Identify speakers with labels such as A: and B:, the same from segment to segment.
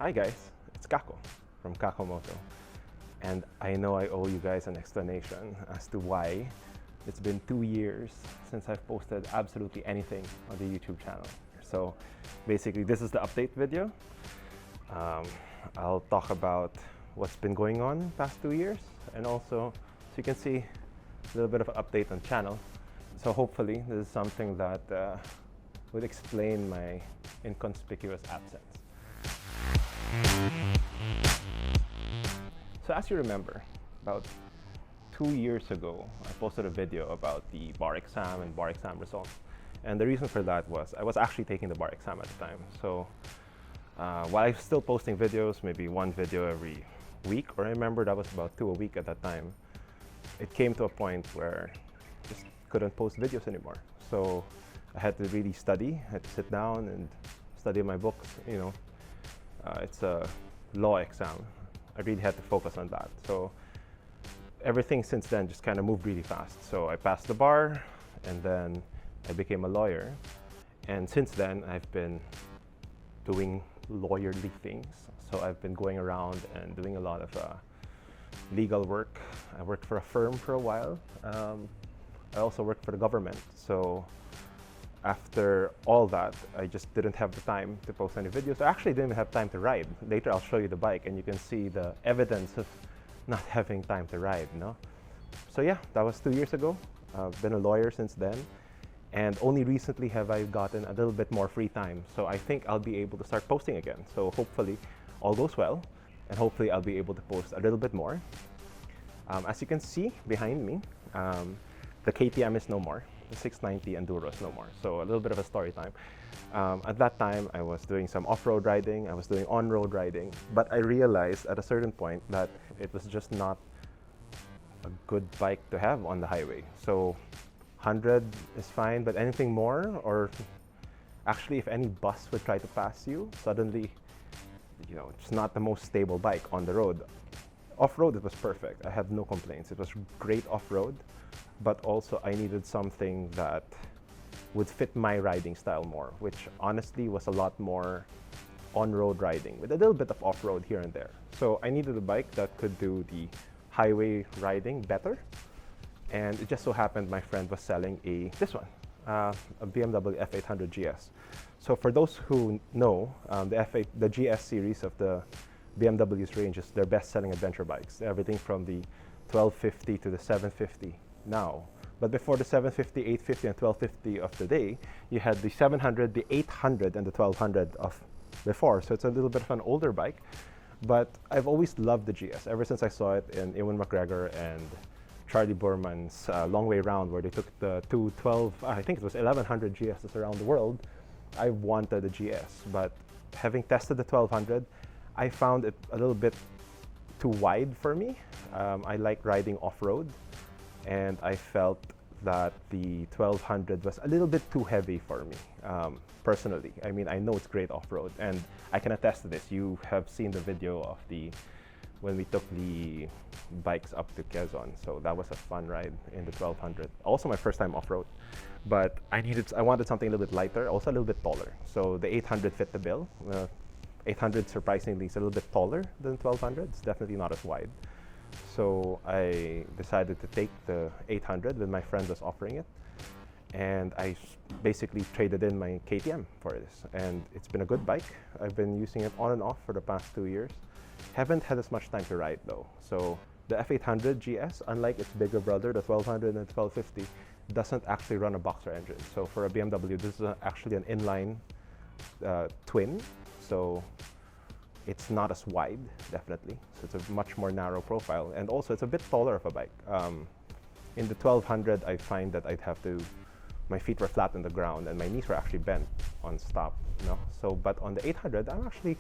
A: Hi guys, it's Kako from Kakomoto, and I know I owe you guys an explanation as to why it's been 2 years since I've posted absolutely anything on the YouTube channel. So basically this is the update video. I'll talk about what's been going on past 2 years, and also so you can see a little bit of an update on the channel. So hopefully this is something that would explain my inconspicuous absence. So as you remember, about 2 years ago, I posted a video about the bar exam and bar exam results. And the reason for that was I was actually taking the bar exam at the time. So while I was still posting videos, maybe one video every week, or I remember that was about 2 a week at that time, it came to a point where I just couldn't post videos anymore. So I had to really study. I had to sit down and study my books. You know, it's a law exam. I really had to focus on that. So everything since then just kind of moved really fast. So I passed the bar, and then I became a lawyer. And since then, I've been doing lawyerly things. So I've been going around and doing a lot of legal work. I worked for a firm for a while. I also worked for the government. So after all that, I just didn't have the time to post any videos. I actually didn't have time to ride. Later, I'll show you the bike, and you can see the evidence of not having time to ride, no? So yeah, that was 2 years ago. I've been a lawyer since then, and only recently have I gotten a little bit more free time. So I think I'll be able to start posting again. So hopefully all goes well, and hopefully I'll be able to post a little bit more. As you can see behind me, the KTM is no more. The 690 Enduro is no more. So a little bit of a story time. At that time, I was doing some off-road riding, I was doing on-road riding, but I realized at a certain point that it was just not a good bike to have on the highway. So 100 is fine, but anything more, or actually if any bus would try to pass you, suddenly, you know, it's not the most stable bike on the road. Off-road, it was perfect. I had no complaints. It was great off-road, but also I needed something that would fit my riding style more, which honestly was a lot more on-road riding with a little bit of off-road here and there. So I needed a bike that could do the highway riding better, and it just so happened my friend was selling this one, a BMW F800 GS. So for those who know, the GS series of the BMW's range is their best-selling adventure bikes, everything from the 1250 to the 750 now. But before the 750, 850, and 1250 of today, you had the 700, the 800, and the 1200 of before. So it's a little bit of an older bike, but I've always loved the GS ever since I saw it in Ewan McGregor and Charlie Boorman's Long Way Round, where they took the 212, I think it was 1100 GSs around the world. I wanted the GS, but having tested the 1200, I found it a little bit too wide for me. I like riding off-road, and I felt that the 1200 was a little bit too heavy for me, personally. I mean, I know it's great off-road, and I can attest to this. You have seen the video of when we took the bikes up to Quezon, so that was a fun ride in the 1200. Also my first time off-road, but I wanted something a little bit lighter, also a little bit taller. So the 800 fit the bill. 800 surprisingly is a little bit taller than 1200. It's definitely not as wide. So I decided to take the 800 when my friend was offering it, and I basically traded in my KTM for this, and it's been a good bike. I've been using it on and off for the past 2 years. Haven't had as much time to ride though. So the F800 GS, unlike its bigger brother, the 1200 and 1250, doesn't actually run a boxer engine. So for a BMW, this is actually an inline twin. So it's not as wide, definitely. So it's a much more narrow profile, and also it's a bit taller of a bike. In the 1200, I find that my feet were flat on the ground, and my knees were actually bent on stop. You know? So, but on the 800, I'm actually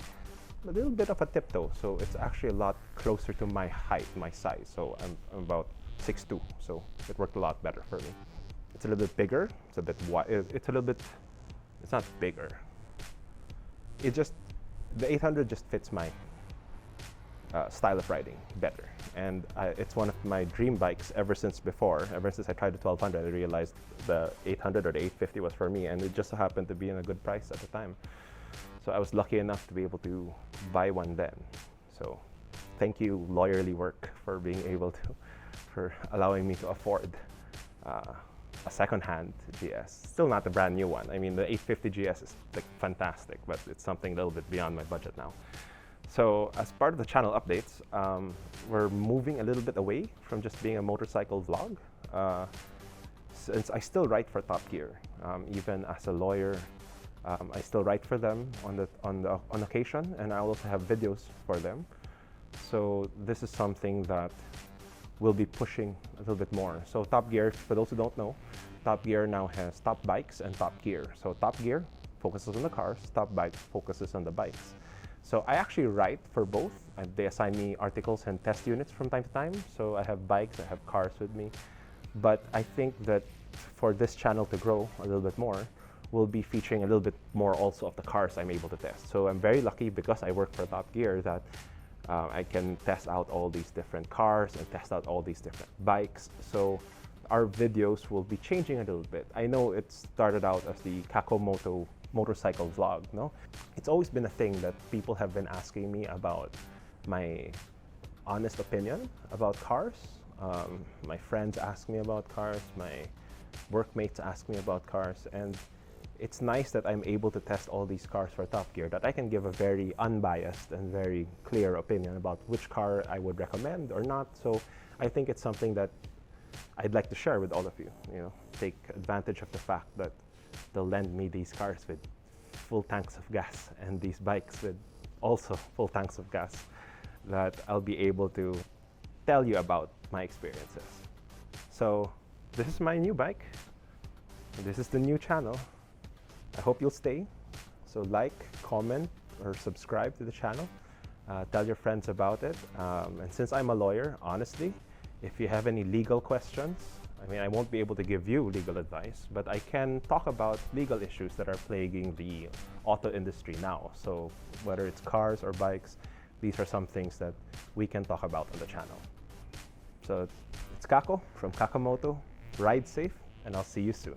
A: a little bit of a tiptoe. So it's actually a lot closer to my height, my size. So I'm about 6'2", so it worked a lot better for me. It's a little bit bigger. It's a bit wide. It's not bigger. The 800 just fits my style of riding better, and it's one of my dream bikes ever since I tried the 1200. I realized the 800 or the 850 was for me, and it just so happened to be in a good price at the time. So I was lucky enough to be able to buy one then. So thank you, Lawyerly Work, for being able to, for allowing me to afford a second-hand GS. Still not the brand new one. I mean, the 850 GS is like fantastic, but it's something a little bit beyond my budget now. So as part of the channel updates, we're moving a little bit away from just being a motorcycle vlog. Since I still write for Top Gear, even as a lawyer, I still write for them on occasion, and I also have videos for them. So this is something that we'll be pushing a little bit more. So Top Gear, for those who don't know, Top Gear now has Top Bikes and Top Gear. So Top Gear focuses on the cars, Top Bikes focuses on the bikes. So I actually write for both. They assign me articles and test units from time to time. So I have bikes, I have cars with me. But I think that for this channel to grow a little bit more, we'll be featuring a little bit more also of the cars I'm able to test. So I'm very lucky because I work for Top Gear that I can test out all these different cars and test out all these different bikes. So our videos will be changing a little bit. I know it started out as the Kakomoto motorcycle vlog, no? It's always been a thing that people have been asking me about my honest opinion about cars. My friends ask me about cars, my workmates ask me about cars, and it's nice that I'm able to test all these cars for Top Gear, that I can give a very unbiased and very clear opinion about which car I would recommend or not. So I think it's something that I'd like to share with all of you. You know, take advantage of the fact that they'll lend me these cars with full tanks of gas and these bikes with also full tanks of gas, that I'll be able to tell you about my experiences. So this is my new bike. This is the new channel. I hope you'll stay. So like, comment, or subscribe to the channel. Tell your friends about it. And since I'm a lawyer, honestly, if you have any legal questions, I mean, I won't be able to give you legal advice, but I can talk about legal issues that are plaguing the auto industry now. So whether it's cars or bikes, these are some things that we can talk about on the channel. So it's Kako from Kakomoto. Ride safe, and I'll see you soon.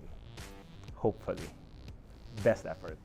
A: Hopefully. Best effort.